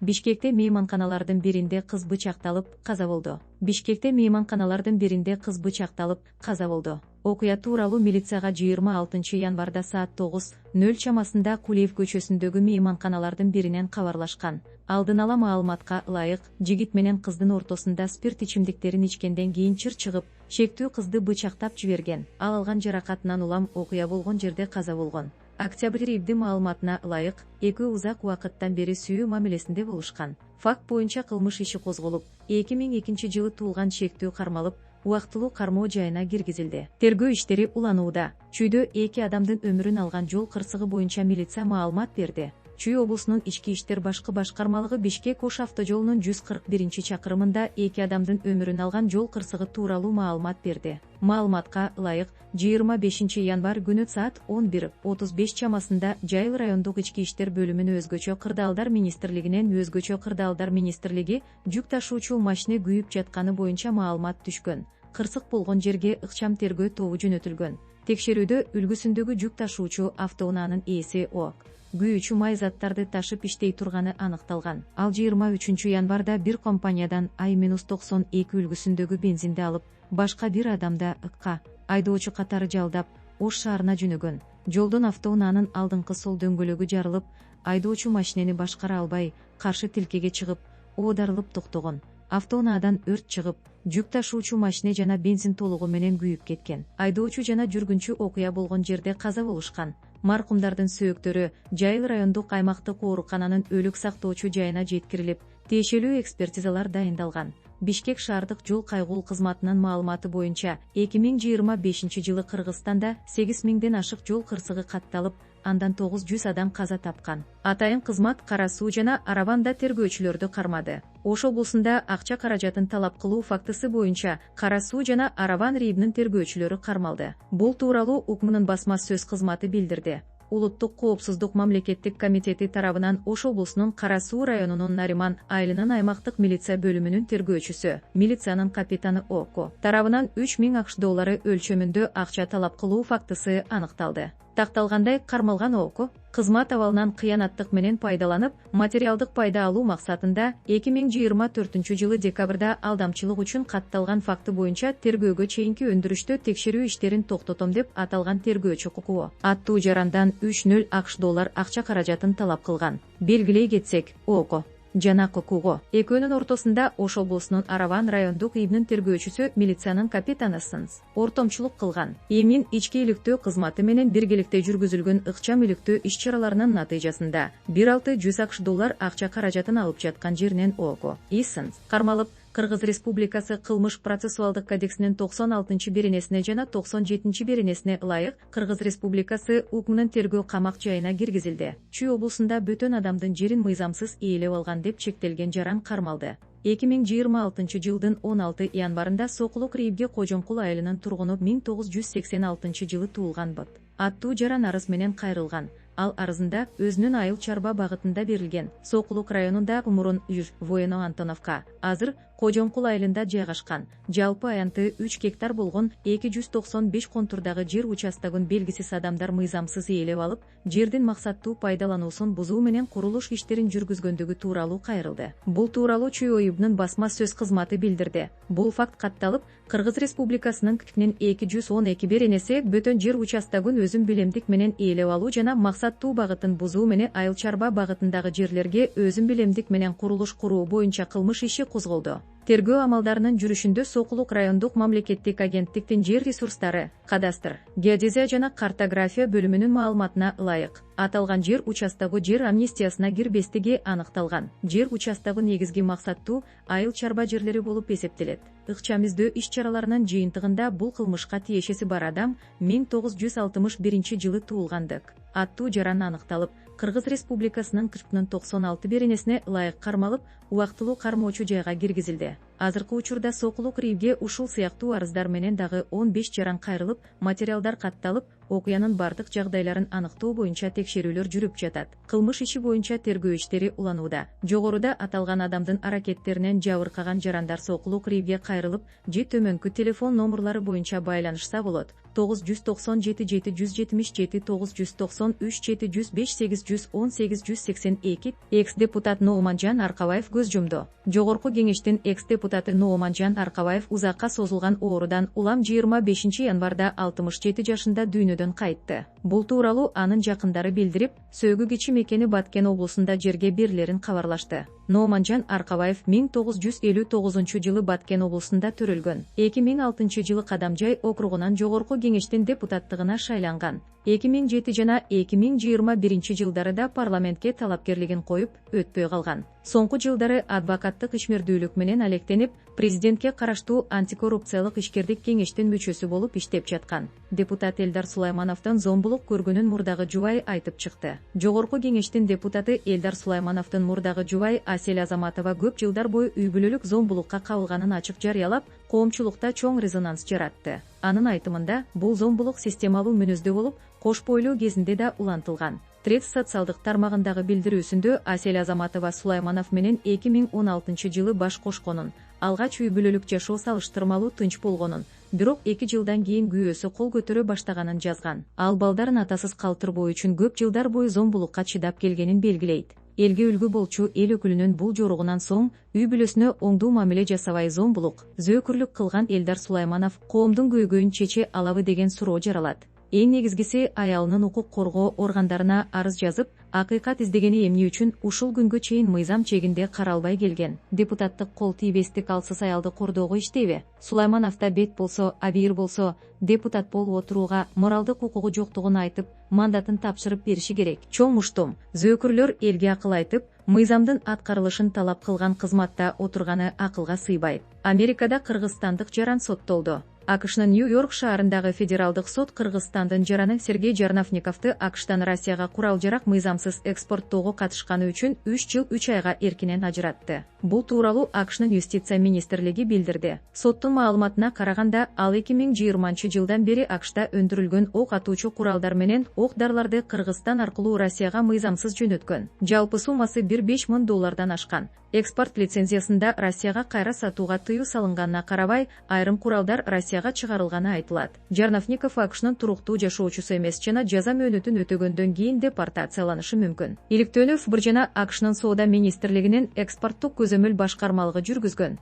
Бишкекте мейманканалардын биринде кыз бычакталып каза болду. Бишкекте мейманканалардын биринде кыз бычакталып каза болду. Окуя тууралуу милицияга 26 январда саат 9:00 чамасында Кулиев көчөсүндөгү мейманканалардын биринен кабарлашкан. Алдын ала маалыматка ылайык, жигит менен кыздын ортосунда спирт ичимдиктерин ичкенден кийин чыр чыгып, шектүү кызды бычактап жиберген. Ал алган жаракатынан улам окуя болгон жерде каза болгон. Октябрь РИБдин маалыматына ылайык, экөө узак убакыттан бери сүйүү мамилесинде болушкан. Факт боюнча кылмыш иши козголуп, 2002-жылы туулган шектүү кармалып, убактылуу кармоо жайына киргизилди. Тергөө иштери уланууда. Чүйдө 2 адамдын өмүрүн алган жол кырсыгы боюнча милиция маалымат берди. Чүй облусунун ички иштер башкы башкармалыгы Бишкек-Ош автожолунун 141-чакырымында 2 адамдын өмүрүн алган жол кырсыгы тууралуу маалымат берди. Маалыматка ылайык, 25 январь күнү саат 11:35 чамасында Жайыл райондук ички иштер бөлүмүнүн өзгөчө кырдаалдар министрлигинен өзгөчө кырдаалдар министрлиги жүк ташуучу машина күйүп жатканы боюнча маалымат түшкөн. Кырсык болгон жерге ыкчам тергөө тобу жөнөтүлгөн. Текшерүүдө үлгүсүндөгү жүк ташуучу автоунаанын ээси ОАК күйүүчү май заттарды ташып иштей турганы аныкталган. Ал 23 январда бир компаниядан I-92 үлгүсүндөгү бензинди алып, башка бир адамда ыкка айдоочу катары жалдап, Ош шаарына жөнөгөн. Жолдон автоунаанын алдыңкы сол дөңгөлөгү жарылып, айдоочу машинени башкара албай, каршы тилкеге чыгып, оодарылып токтогон. Автоунаадан өрт чыгып, жүк ташуучу машина жана бензин толугу менен күйүп кеткен. Айдоочу жана жүргүнчү окуя болгон жерде каза болушкан. Маркумдардын сөөктөрү Жайыл райондук аймактык оорукананын өлүк сактоочу жайына жеткирилип, тиешелүү экспертизалар дайындалган. Бишкек шаардык жол кайгул кызматынын маалыматы боюнча 2025-жылы Кыргызстанда 8000ден ашык жол кырсыгы катталып, андан 900 адам каза тапкан. Атайын кызмат Кара суу жана Араванда тергөөчүлөрдү кармады. Ош облусунда акча каражатын талап кылуу фактысы боюнча Кара суу жана Араван РИБнин тергөөчүлөрү кармалды. Бул тууралуу УКМнын басма сөз кызматы билдирди. Улуттук коопсуздук мамлекеттик комитети тарабынан Ош облусунун Кара суу районунун Нариман айылынын аймактык милиция бөлүмүнүн тергөөчүсү, милициянын капитаны ОКО тарабынан 3000 АКШ доллары өлчөмүндө акча талап кылуу фактысы аныкталды. Такталгандай, кармалган ОКО кызмат абалынан кыянаттык менен пайдаланып, материалдык пайда алуу максатында 2024-жылы декабрда алдамчылык үчүн катталган факты боюнча тергөөгө чейинки өндүрүштө текшерүү иштерин токтотом деп аталган тергөөчү ККО аттуу жарандан 30 АКШ доллар акча каражатын талап кылган. Белгилей кетсек, ОКО жана ККО экөөнүн ортосунда Ош облусунун Араван райондук ИБнин тергөөчүсү милициянын капитаны Сынс ортомчулук кылган. ИБнин ички иликтөө кызматы менен биргеликте жүргүзүлгөн ыкчам иликтөө иш-чараларынын натыйжасында 1600 АКШ доллар акча каражатын алып жаткан жеринен ОКО Сынс кармалып, Кыргыз Республикасы кылмыш процессуалдык кодексинин 96-беренесине жана 97-беренесине ылайык Кыргыз Республикасы УКМнын тергөө камак жайына киргизилди. Чүй облусунда бөтөн адамдын жерин мыйзамсыз ээлеп алган деп чектелген жаран кармалды. 2026-жылдын 16 январында Сокулук РИБге Кожомкул айылынын тургуну 1986-жылы туулган Б. аттуу жаран арыз менен кайрылган. Ал арызында өзүнүн айыл чарба багытында берилген Сокулук районунда мурун Воено Антоновка, азыр Кожомкул айылында жайгашкан, жалпы аянты 3 гектар болгон 295 контурдагы жер участогун белгисиз адамдар мыйзамсыз ээлеп алып, жердин максаттуу пайдалануусун бузуу менен курулуш иштерин жүргүзгөндүгү тууралуу кайрылды. Бул тууралуу Чүй ОИБнын басма сөз кызматы билдирди. Бул факт катталып, Кыргыз Республикасынын ККНин 212 беренеси бөтөн жер участогун өзүн билемдик менен ээлеп алуу жана максаттуу багытын бузуу менен айыл чарба багытындагы жерлерге өзүн билемдик менен курулуш куруу боюнча кылмыш иши козголду. Тергөө амалдарынын жүрүшүндө Сокулук райондук мамлекеттик агенттиктин жер ресурстары, кадастр, геодезия жана картография бөлүмүнүн маалыматына ылайык, аталган жер участогу жер амнистиясына кирбестиги аныкталган. Жер участогу негизги максаттуу айыл чарба жерлери болуп эсептелет. Ыкчам издөө иш-чараларынын жыйынтыгында бул кылмышка тиешеси бар адам 1961-жылы туулгандык аттуу жаран аныкталып, Кыргыз Республикасынын ККНын 96 беренесине ылайык кармалып, убактылуу кармоочу жайга киргизилди. Азыркы учурда Сокулук Ривге ушул сыяктуу арыздар менен дагы 15 жаран кайрылып, материалдар катталып, окуянын бардык жагдайларын аныктоо боюнча текшерүүлөр жүрүп жатат. Кылмыш иши боюнча тергөө иштери уланууда. Жогоруда аталган адамдын аракеттеринен жабыркаган жарандар Сокулук Ривге кайрылып, же төмөнкү телефон номерлары боюнча байланышса болот. 997 777 993 705 818 182. Экс-депутат Нооманжан Аркабаев көз жумду. Жогорку кеңештин экс-депутаты Нооманжан Аркабаев узакка созулган оорудан улам 25 январда 67 жашында дүйнөдөн кайтты. Бул тууралуу анын жакындары билдирип, сөөгү кечи мекени Баткен облусунда жерге берилерин кабарлашты. Нооманжан Аркабаев 1959 жылы Баткен облусунда төрөлгөн. 2006 жылы Кадамжай округунан жогорку кеңештин депутаттыгына шайланган. 2007 жана 2021 жылдары да парламентке талапкерлигин коюп, өтпөй калган. Соңку жылдары адвокаттык ишмердүүлүк менен алектенип, президентке караштуу антикоррупциялык ишкердик кеңештин мүчөсү болуп иштеп жаткан. Депутат Элдар Сулаймановдон зомбулук көргөнүн мурдагы жубайы айтып чыкты. Жогорку кеңештин депутаты Элдар Сулаймановдун мурдагы жубайы Асель Азаматова көп жылдар бою үй бүлөлүк зомбулукка кабылганын ачык жарыялап, коомчулукта чоң резонанс жаратты. Анын айтымында, бул зомбулук системалуу мүнөздө болуп, кош бойлуу кезинде да улантылган. Трет социалдык тармагындагы билдирүүсүндө Асель Азаматова Сулайманов менен 2016 жылы баш кошконун, алгач үй бүлөлүк жашоо салыштырмалуу тынч болгонун, бирок 2 жылдан кийин күйөөсү кол көтөрө баштаганын жазган. Ал балдарын атасыз калтырбоо үчүн көп жылдар бою зомбулукка чыдап келгенин белгилейт. Элге үлгү болчу эл өкүлүнүн бул жоругунан соң үй бүлөсүнө оңдуу мамиле жасабай зомбулук, зөөкүрлүк кылган Элдар Сулайманов коомдун көйгөйүн чече алабы деген суроо жаралат. Эң негизгиси аялынын укук коргоо органдарына арыз жазып, акыйкат издегени эмне үчүн ушул күнгө чейин мыйзам чегинде каралбай келген. Депутаттык кол тийбестик алсыз аялды кордоого иштейби? Сулаймановда бет болсо, абийир болсо, депутат болуп отурууга моралдык укугу жоктугун айтып, мандатын тапшырып бериши керек. Чоң уштум. Зөөкүрлөр элге акыл айтып, мыйзамдын аткарылышын талап кылган кызматта отурганы акылга сыйбайт. Америкада кыргызстандык жаран соттолду. АКШнын Нью-Йорк шаарындагы федералдык сот Кыргызстандын жараны Сергей Жарновниковду АКШтан Россияга курал-жарак мыйзамсыз экспорттоого катышканы үчүн 3 жыл 3 айга эркинен ажыратты. Бул тууралуу АКШнын юстиция министрлиги билдирди. Соттун маалыматына караганда, ал 2020 жылдан бери АКШта өндүрүлгөн ок атуучу куралдар менен ок-дарларды Кыргызстан аркылуу Россияга мыйзамсыз жөнөткөн. Жалпы суммасы $1,5 миң ашкан. Экспорт лицензиясында Россияга кайра сатууга тыюу салынганына карабай, айрым куралдар Россияга чыгарылганы айтылат. Жарновников АКШнын туруктуу жашоочусу эмес жана жаза мөөнөтүн өтөгөндөн кийин депортацияланышы мүмкүн. Иликтөөнү ФБР жана АКШнын соода министрлигинин экспорттук көзөмөл башкармалыгы жүргүзгөн.